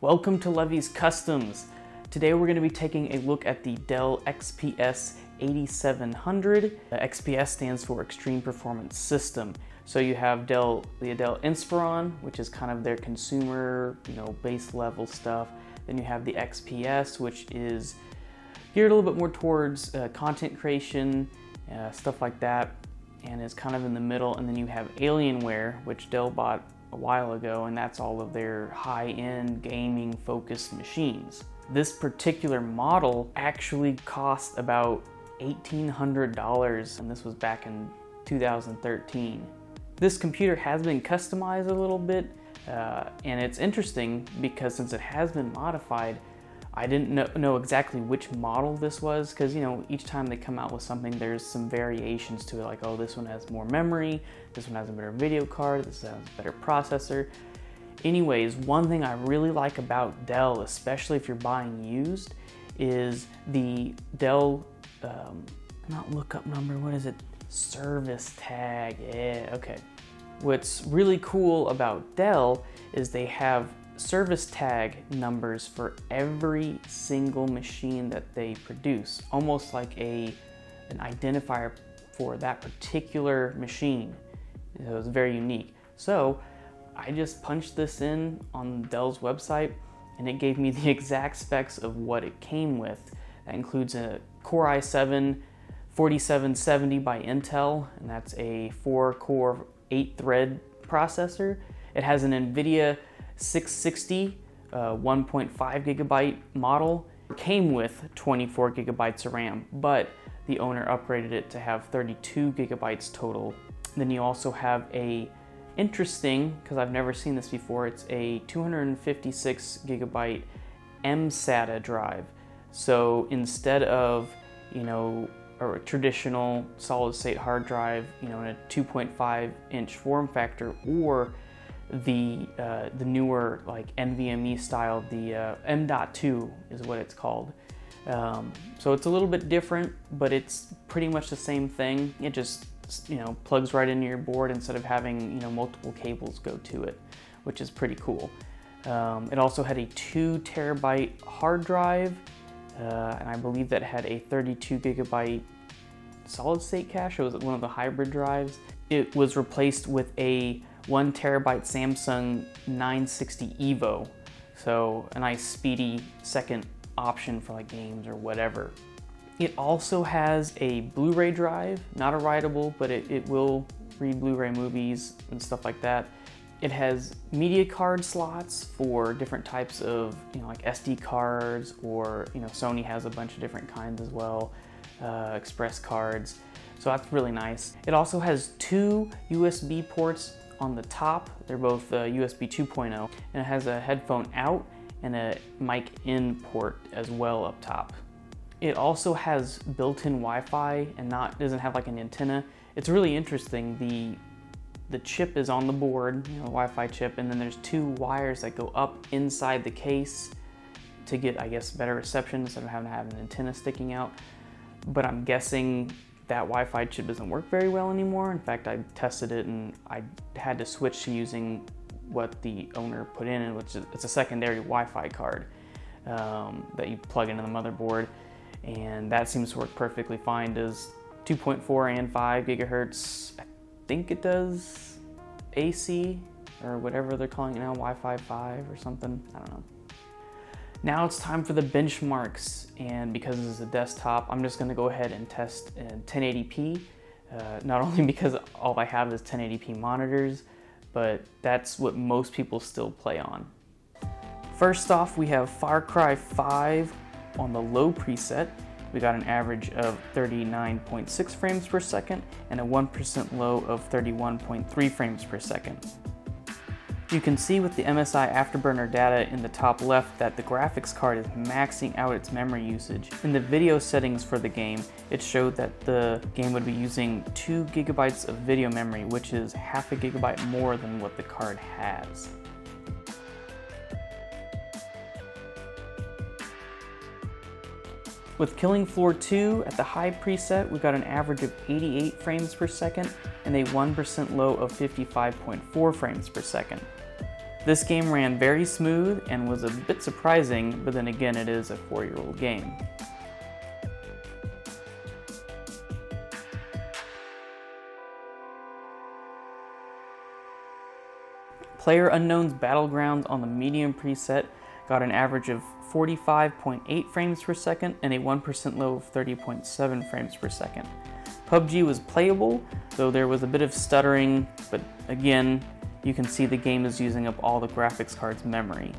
Welcome to Levy's Customs. Today we're going to be taking a look at the Dell XPS 8700. XPS stands for Extreme Performance System. So you have the Dell Inspiron, which is kind of their consumer, base level stuff. Then you have the XPS, which is geared a little bit more towards content creation, stuff like that, and is kind of in the middle. And then you have Alienware, which Dell bought a while ago, and that's all of their high-end gaming focused machines. This particular model actually cost about $1,800, and this was back in 2013. This computer has been customized a little bit, and it's interesting because since it has been modified, I didn't know exactly which model this was, because each time they come out with something, there's some variations to it, like, oh, this one has more memory, this one has a better video card, this has a better processor. Anyways, one thing I really like about Dell, especially if you're buying used, is the Dell, not lookup number, what is it? Service tag, yeah, okay. What's really cool about Dell is they have service tag numbers for every single machine that they produce, almost like an identifier for that particular machine. So it's very unique. So I just punched this in on Dell's website and it gave me the exact specs of what it came with. That includes a Core i7 4770 by Intel, and that's a 4-core 8-thread processor. It has an NVIDIA 660 1.5 gigabyte model. It came with 24 gigabytes of RAM, but the owner upgraded it to have 32 gigabytes total. Then you also have a interesting, because I've never seen this before, it's a 256 gigabyte Msata drive. So instead of a traditional solid state hard drive, in a 2.5 inch form factor, or the newer like NVMe style, the M.2 is what it's called. So it's a little bit different, but it's pretty much the same thing. It just plugs right into your board instead of having multiple cables go to it, which is pretty cool. It also had a 2 terabyte hard drive, and I believe that had a 32 gigabyte solid state cache. It was one of the hybrid drives. It was replaced with a 1 terabyte Samsung 960 EVO, so a nice speedy second option for like games or whatever. It also has a Blu-ray drive, not a writable, but it will read Blu-ray movies and stuff like that. It has media card slots for different types of like SD cards, or Sony has a bunch of different kinds as well, express cards, so that's really nice. It also has 2 USB ports on the top. They're both USB 2.0, and it has a headphone out and a mic in port as well up top. It also has built-in Wi-Fi and doesn't have like an antenna. It's really interesting. The chip is on the board, Wi-Fi chip, and then there's 2 wires that go up inside the case to get, I guess, better reception instead of having to have an antenna sticking out. But I'm guessing that Wi-Fi chip doesn't work very well anymore. In fact, I tested it and I had to switch to using what the owner put in, which is it's a secondary Wi-Fi card that you plug into the motherboard, and that seems to work perfectly fine. Does 2.4 and 5 gigahertz. I think it does AC or whatever they're calling it now, Wi-Fi 5 or something, I don't know. Now it's time for the benchmarks, and because this is a desktop, I'm just gonna go ahead and test in 1080p, not only because all I have is 1080p monitors, but that's what most people still play on. First off, we have Far Cry 5 on the low preset. We got an average of 39.6 frames per second and a 1% low of 31.3 frames per second. You can see with the MSI Afterburner data in the top left that the graphics card is maxing out its memory usage. In the video settings for the game, it showed that the game would be using 2 gigabytes of video memory, which is half a gigabyte more than what the card has. With Killing Floor 2 at the high preset, we got an average of 88 frames per second and a 1% low of 55.4 frames per second. This game ran very smooth and was a bit surprising, but then again, it is a 4-year-old game. PlayerUnknown's Battlegrounds on the medium preset got an average of 45.8 frames per second and a 1% low of 30.7 frames per second. PUBG was playable, though there was a bit of stuttering, but again, you can see the game is using up all the graphics card's memory.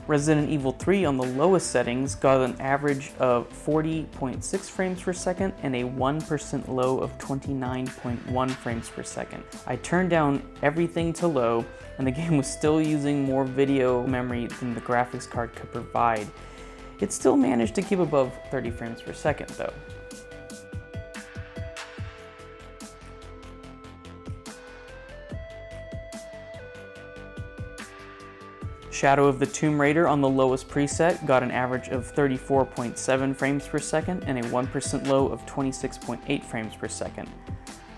Resident Evil 3 on the lowest settings got an average of 40.6 frames per second and a 1% low of 29.1 frames per second. I turned down everything to low, and the game was still using more video memory than the graphics card could provide. It still managed to keep above 30 frames per second though. Shadow of the Tomb Raider on the lowest preset got an average of 34.7 frames per second and a 1% low of 26.8 frames per second.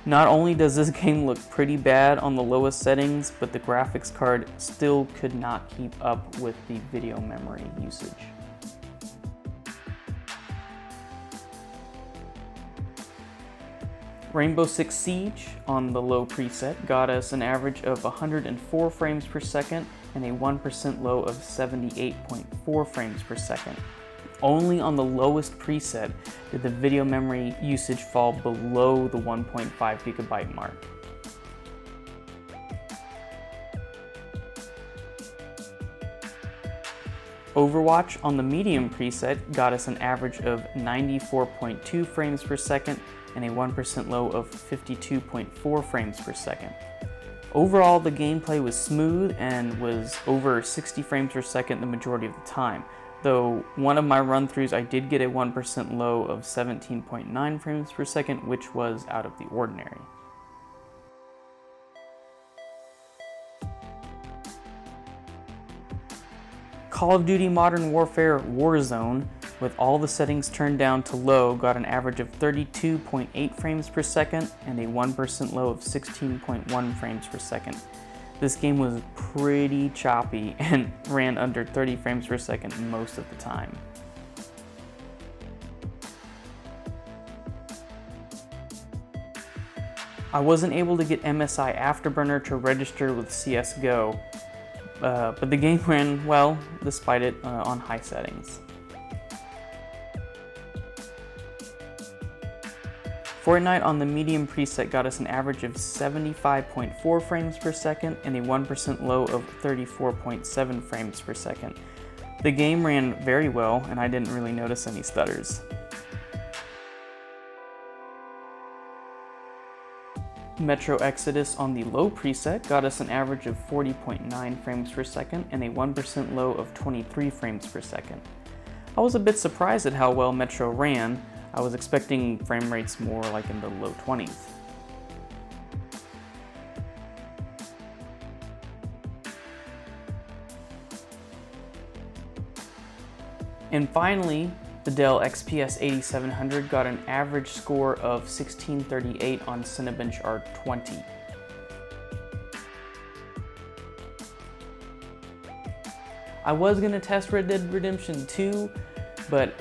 Not only does this game look pretty bad on the lowest settings, but the graphics card still could not keep up with the video memory usage. Rainbow Six Siege on the low preset got us an average of 104 frames per second and a 1% low of 78.4 frames per second. Only on the lowest preset did the video memory usage fall below the 1.5 gigabyte mark. Overwatch on the medium preset got us an average of 94.2 frames per second and a 1% low of 52.4 frames per second. Overall, the gameplay was smooth and was over 60 frames per second the majority of the time, though one of my run-throughs I did get a 1% low of 17.9 frames per second, which was out of the ordinary. Call of Duty Modern Warfare Warzone, with all the settings turned down to low, got an average of 32.8 frames per second and a 1% low of 16.1 frames per second. This game was pretty choppy and ran under 30 frames per second most of the time. I wasn't able to get MSI Afterburner to register with CSGO, but the game ran well despite it on high settings. Fortnite on the medium preset got us an average of 75.4 frames per second and a 1% low of 34.7 frames per second. The game ran very well and I didn't really notice any stutters. Metro Exodus on the low preset got us an average of 40.9 frames per second and a 1% low of 23 frames per second. I was a bit surprised at how well Metro ran. I was expecting frame rates more like in the low 20s. And finally, the Dell XPS 8700 got an average score of 1638 on Cinebench R20. I was going to test Red Dead Redemption 2, but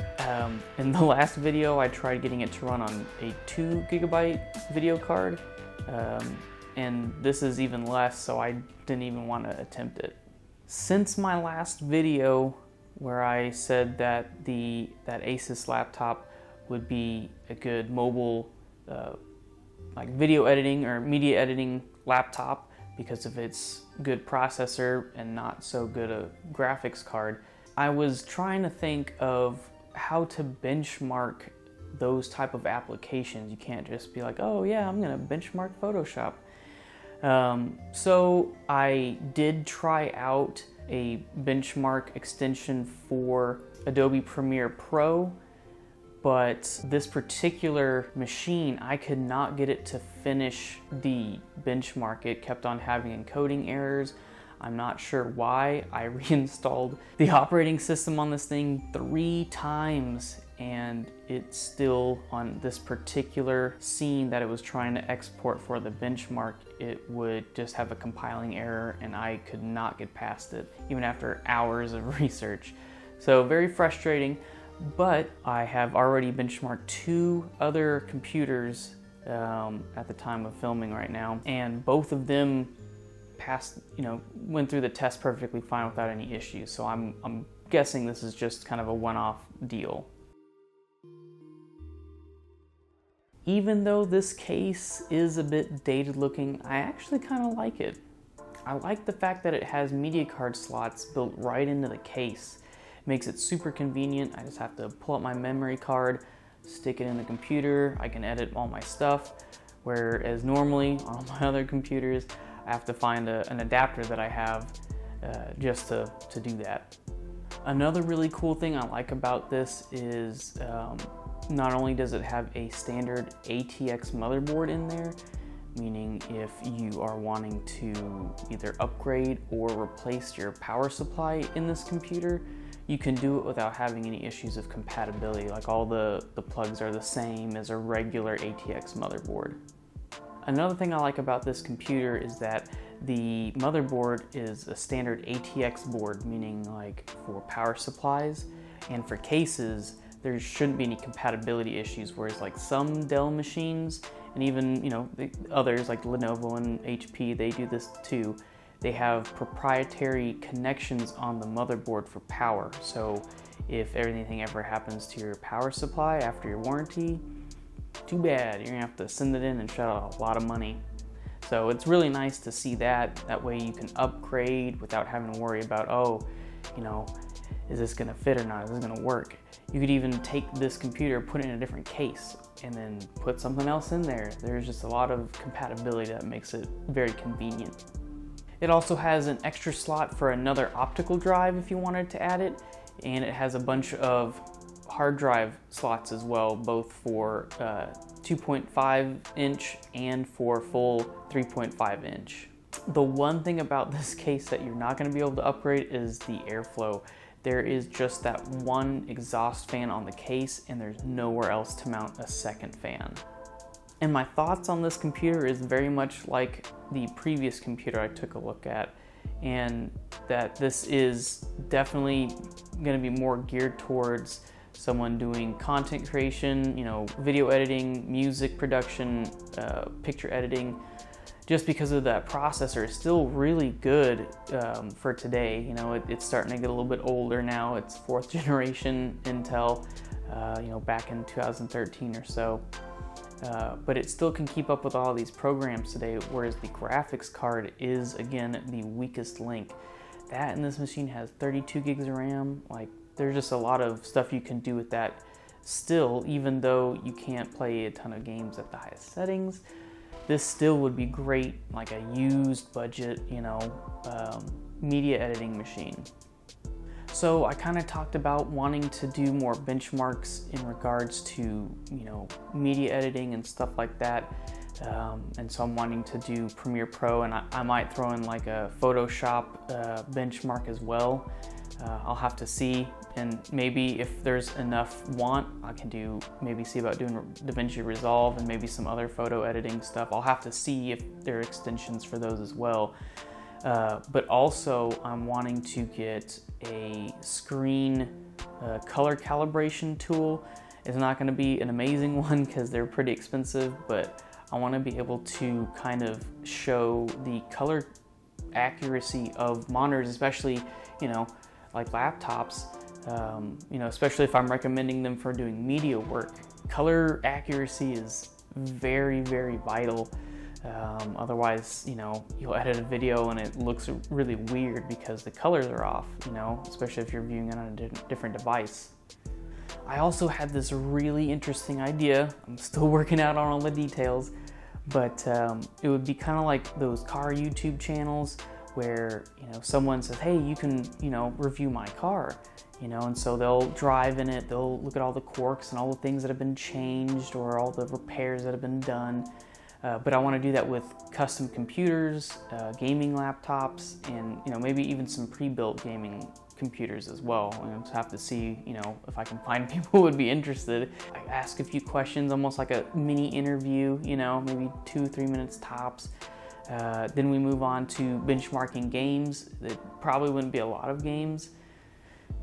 in the last video I tried getting it to run on a 2 gigabyte video card, and this is even less, so I didn't even want to attempt it. Since my last video where I said that that Asus laptop would be a good mobile like video editing or media editing laptop because of its good processor and not so good a graphics card, I was trying to think of how to benchmark those type of applications. You can't just be like, oh yeah, I'm gonna benchmark Photoshop. So I did try out a benchmark extension for Adobe Premiere Pro, but this particular machine, I could not get it to finish the benchmark. It kept on having encoding errors. I'm not sure why. I reinstalled the operating system on this thing 3 times and it's still on this particular scene that it was trying to export for the benchmark, it would just have a compiling error and I could not get past it, even after hours of research. So very frustrating, but I have already benchmarked 2 other computers at the time of filming right now, and both of them passed, went through the test perfectly fine without any issues. So I'm guessing this is just kind of a one-off deal. Even though this case is a bit dated looking, I actually kind of like it. I like the fact that it has media card slots built right into the case. It makes it super convenient. I just have to pull up my memory card, stick it in the computer, I can edit all my stuff, whereas normally on all my other computers, I have to find an adapter that I have just to do that. Another really cool thing I like about this is not only does it have a standard ATX motherboard in there, meaning if you are wanting to either upgrade or replace your power supply in this computer, you can do it without having any issues of compatibility. Like all the plugs are the same as a regular ATX motherboard. Another thing I like about this computer is that the motherboard is a standard ATX board, meaning like for power supplies, and for cases, there shouldn't be any compatibility issues, whereas like some Dell machines, and even the others like Lenovo and HP, they do this too. They have proprietary connections on the motherboard for power. So if anything ever happens to your power supply after your warranty, too bad, you're gonna have to send it in and shell out a lot of money. So it's really nice to see that. That way you can upgrade without having to worry about, is this gonna fit or not? Is this gonna work? You could even take this computer, put it in a different case, and then put something else in there. There's just a lot of compatibility that makes it very convenient. It also has an extra slot for another optical drive if you wanted to add it, and it has a bunch of hard drive slots as well, both for 2.5 inch and for full 3.5 inch. The one thing about this case that you're not going to be able to upgrade is the airflow. There is just that one exhaust fan on the case, and there's nowhere else to mount a second fan. And my thoughts on this computer is very much like the previous computer I took a look at, and that this is definitely going to be more geared towards someone doing content creation, video editing, music production, picture editing, just because of that processor is still really good for today. It's starting to get a little bit older now. It's 4th generation Intel, back in 2013 or so. But it still can keep up with all these programs today, whereas the graphics card is, again, the weakest link. That in this machine has 32 gigs of RAM. There's just a lot of stuff you can do with that still, even though you can't play a ton of games at the highest settings. This still would be great, like a used budget, media editing machine. So I kind of talked about wanting to do more benchmarks in regards to, media editing and stuff like that. And so I'm wanting to do Premiere Pro, and I might throw in like a Photoshop benchmark as well. I'll have to see, and maybe if there's enough I can see about doing DaVinci Resolve and maybe some other photo editing stuff. I'll have to see if there are extensions for those as well. But also I'm wanting to get a screen color calibration tool. It's not going to be an amazing one because they're pretty expensive, but I want to be able to kind of show the color accuracy of monitors, especially, like laptops, especially if I'm recommending them for doing media work. Color accuracy is very, very vital. Otherwise, you'll edit a video and it looks really weird because the colors are off, especially if you're viewing it on a different device. I also had this really interesting idea. I'm still working out on all the details, but it would be kind of like those car YouTube channels where, someone says, hey, you can, review my car, and so they'll drive in it, they'll look at all the quirks and all the things that have been changed or all the repairs that have been done. But I want to do that with custom computers, gaming laptops, and maybe even some pre-built gaming computers as well. And just have to see, you know, if I can find people who would be interested. I ask a few questions, almost like a mini interview, you know, maybe 2-3 minutes tops. Then we move on to benchmarking games. It probably wouldn't be a lot of games,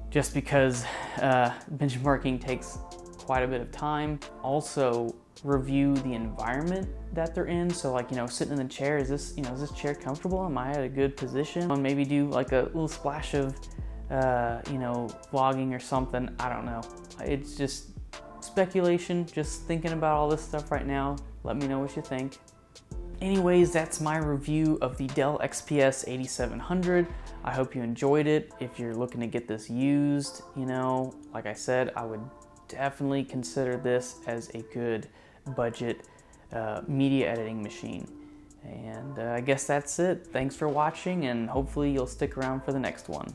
just because benchmarking takes quite a bit of time. Also, review the environment that they're in. So like, you know, sitting in the chair, is this chair comfortable? Am I at a good position? And maybe do like a little splash of, you know, vlogging or something. I don't know. It's just speculation, just thinking about all this stuff right now. Let me know what you think. Anyways, that's my review of the Dell XPS 8700. I hope you enjoyed it. If you're looking to get this used, you know, like I said, I would definitely consider this as a good budget media editing machine. And I guess that's it. Thanks for watching, and hopefully you'll stick around for the next one.